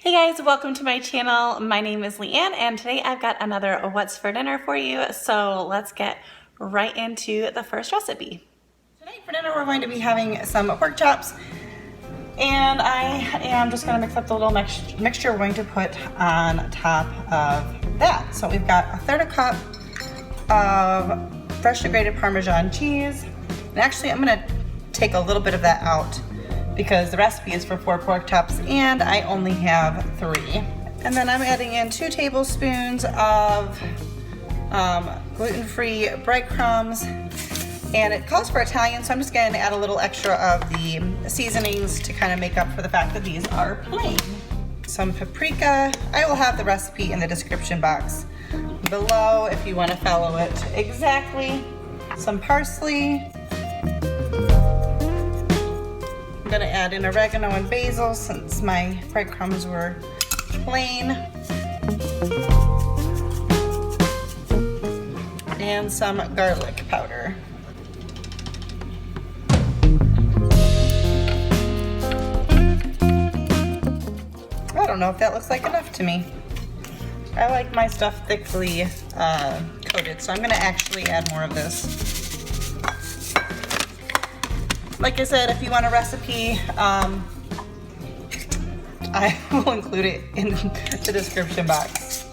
Hey guys, welcome to my channel. My name is Leanne and today I've got another What's for Dinner for you. So let's get right into the first recipe. Tonight for dinner we're going to be having some pork chops, and I am just going to mix up the little mixture we're going to put on top of that. So we've got 1/3 cup of freshly grated Parmesan cheese, and actually I'm going to take a little bit of that out because the recipe is for 4 pork chops and I only have 3. And then I'm adding in 2 tablespoons of gluten-free breadcrumbs, and it calls for Italian, so I'm just going to add a little extra of the seasonings to kind of make up for the fact that these are plain. Some paprika. I will have the recipe in the description box below if you want to follow it exactly. Some parsley. I'm going to add in oregano and basil since my breadcrumbs were plain. And some garlic powder. I don't know if that looks like enough to me. I like my stuff thickly coated, so I'm going to actually add more of this. Like I said, if you want a recipe, I will include it in the description box.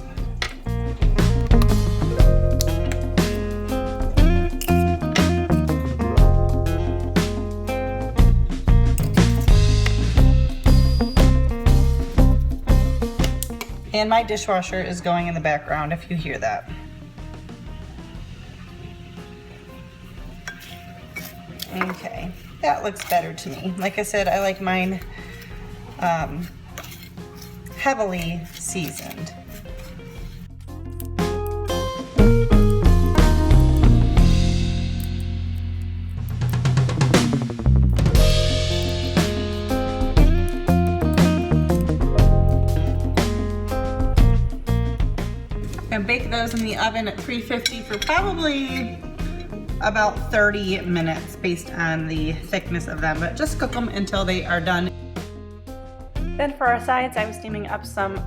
And my dishwasher is going in the background if you hear that. Okay, that looks better to me. Like I said, I like mine heavily seasoned. And bake those in the oven at 350 for probably about 30 minutes based on the thickness of them, but just cook them until they are done. Then for our sides, I'm steaming up some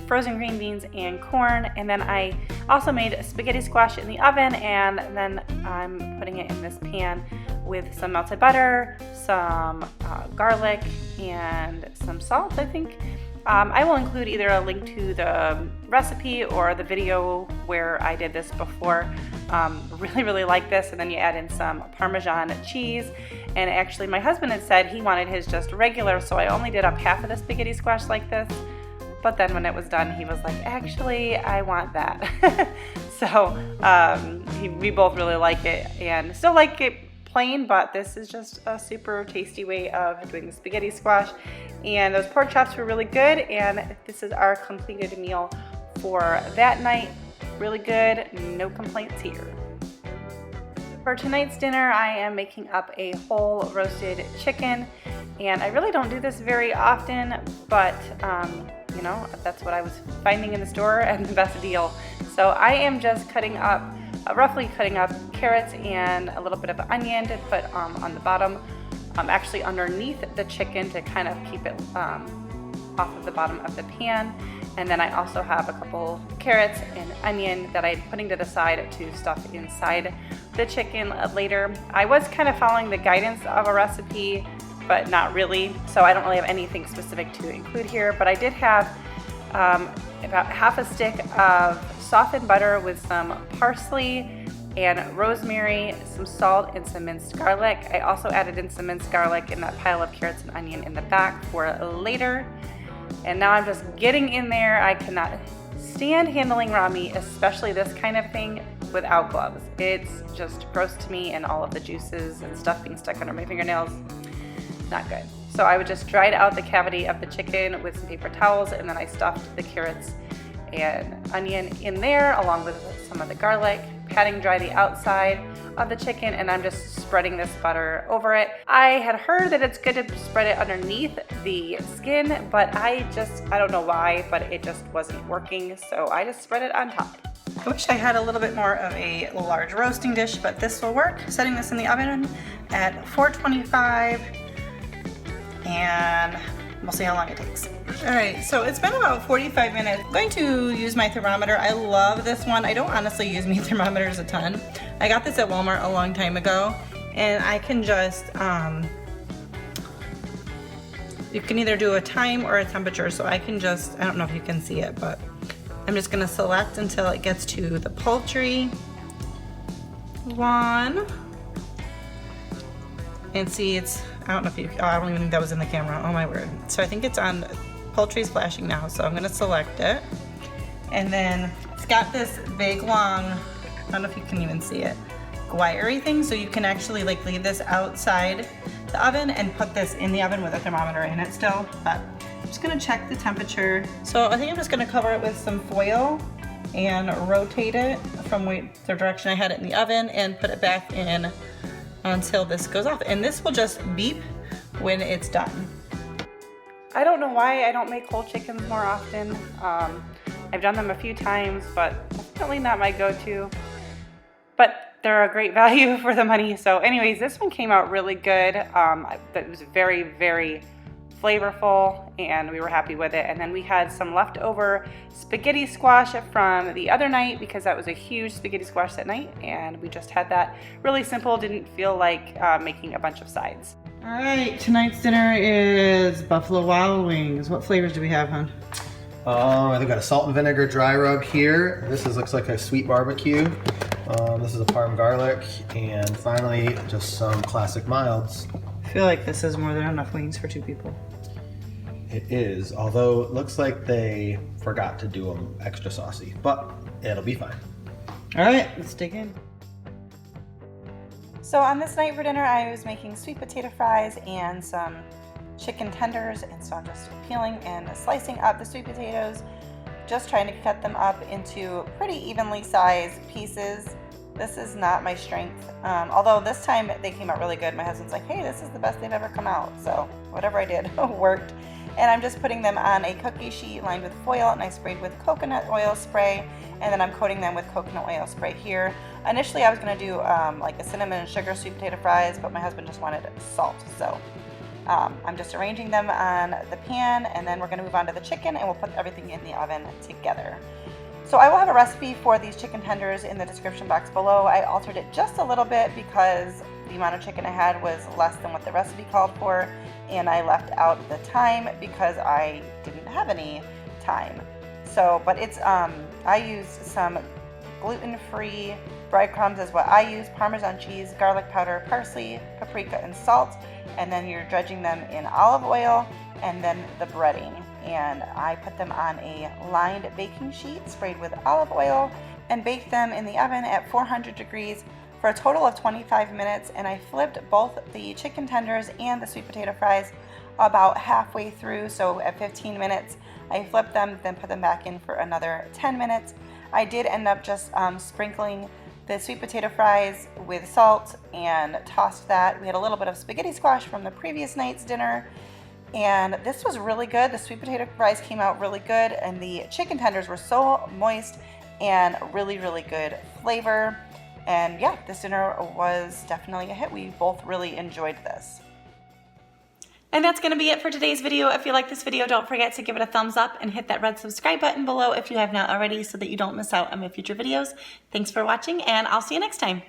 frozen green beans and corn, and then I also made spaghetti squash in the oven, and then I'm putting it in this pan with some melted butter, some garlic, and some salt, I think. I will include either a link to the recipe or the video where I did this before. Really like this, and then you add in some Parmesan cheese. And actually my husband had said he wanted his just regular, so I only did up half of the spaghetti squash like this. But then when it was done, he was like, actually, I want that. So we both really like it and still like it plain, but this is just a super tasty way of doing the spaghetti squash. And those pork chops were really good, and this is our completed meal for that night. Really good, no complaints here. For tonight's dinner, I am making up a whole roasted chicken, and I really don't do this very often, but you know, that's what I was finding in the store and the best deal. So I am just roughly cutting up carrots and a little bit of onion to put on the bottom, actually underneath the chicken to kind of keep it off of the bottom of the pan. And then I also have a couple carrots and onion that I'm putting to the side to stuff inside the chicken later. I was kind of following the guidance of a recipe, but not really. So I don't really have anything specific to include here, but I did have about half a stick of softened butter with some parsley and rosemary, some salt, and some minced garlic. I also added in some minced garlic in that pile of carrots and onion in the back for later. And now I'm just getting in there. I cannot stand handling raw meat, especially this kind of thing, without gloves. It's just gross to me, and all of the juices and stuff being stuck under my fingernails, not good. So I would just dried out the cavity of the chicken with some paper towels, and then I stuffed the carrots and onion in there along with some of the garlic, patting dry the outside of the chicken, and I'm just spreading this butter over it. I had heard that it's good to spread it underneath the skin, but I don't know why, but it just wasn't working, so I just spread it on top. I wish I had a little bit more of a large roasting dish, but this will work. Setting this in the oven at 425, and we'll see how long it takes. All right, so it's been about 45 minutes. I'm going to use my thermometer. I love this one. I don't honestly use meat thermometers a ton. I got this at Walmart a long time ago, and I can just, you can either do a time or a temperature, so I can just, I don't know if you can see it, but I'm just gonna select until it gets to the poultry one. And see, it's, I don't know if you, oh, I don't even think that was in the camera, oh my word. So I think it's on, poultry's flashing now, so I'm gonna select it. And then it's got this big long, I don't know if you can even see it, wiry thing, so you can actually like leave this outside the oven and put this in the oven with a thermometer in it still. But I'm just gonna check the temperature. So I think I'm just gonna cover it with some foil and rotate it from the direction I had it in the oven and put it back in until this goes off. And this will just beep when it's done. I don't know why I don't make whole chickens more often. I've done them a few times, but definitely not my go-to. But they're a great value for the money. So anyways, this one came out really good. It was very, very flavorful, and we were happy with it. And then we had some leftover spaghetti squash from the other night because that was a huge spaghetti squash that night, and we just had that. Really simple, didn't feel like making a bunch of sides. All right, tonight's dinner is Buffalo Wild Wings. What flavors do we have, hon? I've got a salt and vinegar dry rub here. This looks like a sweet barbecue. This is a parm garlic, and finally just some classic milds. I feel like this is more than enough wings for 2 people. It is, although it looks like they forgot to do them extra saucy, but it'll be fine. All right, let's dig in. So on this night for dinner, I was making sweet potato fries and some chicken tenders, and so I'm just peeling and slicing up the sweet potatoes, just trying to cut them up into pretty evenly sized pieces. This is not my strength, although this time they came out really good. My husband's like, hey, this is the best they've ever come out, so whatever I did worked. And I'm just putting them on a cookie sheet lined with foil, and I sprayed with coconut oil spray, and then I'm coating them with coconut oil spray here. Initially I was going to do like a cinnamon and sugar sweet potato fries, but my husband just wanted salt, so I'm just arranging them on the pan, and then we're going to move on to the chicken, and we'll put everything in the oven together. So I will have a recipe for these chicken tenders in the description box below. I altered it just a little bit because the amount of chicken I had was less than what the recipe called for, and I left out the thyme because I didn't have any thyme. So, but it's, I used some gluten-free breadcrumbs is what I use, Parmesan cheese, garlic powder, parsley, paprika, and salt, and then you're dredging them in olive oil, and then the breading. And I put them on a lined baking sheet sprayed with olive oil and baked them in the oven at 400 degrees for a total of 25 minutes. And I flipped both the chicken tenders and the sweet potato fries about halfway through. So at 15 minutes, I flipped them, then put them back in for another 10 minutes. I did end up just sprinkling the sweet potato fries with salt and tossed that. We had a little bit of spaghetti squash from the previous night's dinner. And this was really good. The sweet potato fries came out really good, and the chicken tenders were so moist and really, really good flavor. And yeah, this dinner was definitely a hit. We both really enjoyed this. And that's going to be it for today's video. If you like this video, don't forget to give it a thumbs up and hit that red subscribe button below if you have not already, so that you don't miss out on my future videos. Thanks for watching, and I'll see you next time.